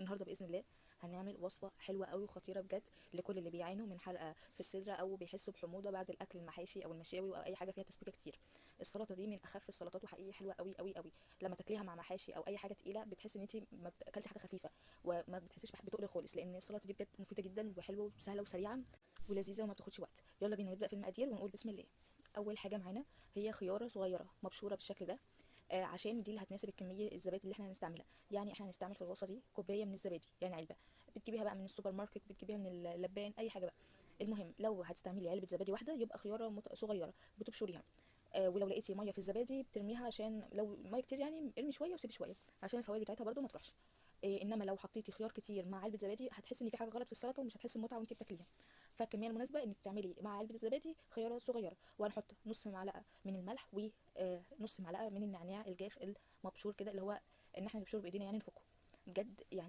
النهارده باذن الله هنعمل وصفه حلوه قوي وخطيره بجد لكل اللي بيعانوا من حرقه في الصدر او بيحسوا بحموضه بعد الاكل المحاشي او المشاوي او اي حاجه فيها تسبيكه كتير. السلطه دي من اخف السلطات وحقيقي حلوه قوي قوي قوي. لما تاكليها مع محاشي او اي حاجه تقيله بتحس ان انت ما اكلتي حاجه خفيفه وما بتحسيش بتقل خالص، لان السلطه دي بجد مفيده جدا وحلوه وسهله وسريعه ولذيذه وما بتاخدش وقت. يلا بينا نبدا في المقادير ونقول بسم الله. اول حاجه معانا هي خياره صغيره مبشوره بالشكل ده، عشان دي اللي هتناسب الكميه الزبادي اللي احنا هنستعملها. يعني احنا هنستعمل في الوصفه دي كوبايه من الزبادي، يعني علبه. بتجيبيها بقى من السوبر ماركت، بتجيبيها من اللبان، اي حاجه بقى. المهم لو هتستعملي علبه زبادي واحده يبقى خياره صغيره بتبشريها. ولو لقيتي ميه في الزبادي بترميها، عشان لو ميه كتير يعني ارمي شويه وسيبي شويه عشان الفوائد بتاعتها برده ما تروحش. انما لو حطيتي خيار كتير مع علبه زبادي هتحسي ان في حاجه غلط في السلطه ومش هتحسي بمتعه وانت بتاكليها. فالكميه المناسبه انك تعملي مع علبه الزبادي خياره صغيره. وهنحط نص معلقه من الملح ونص معلقه من النعناع الجاف المبشور كده، اللي هو ان احنا نبشره بايدينا يعني نفكه بجد يعني.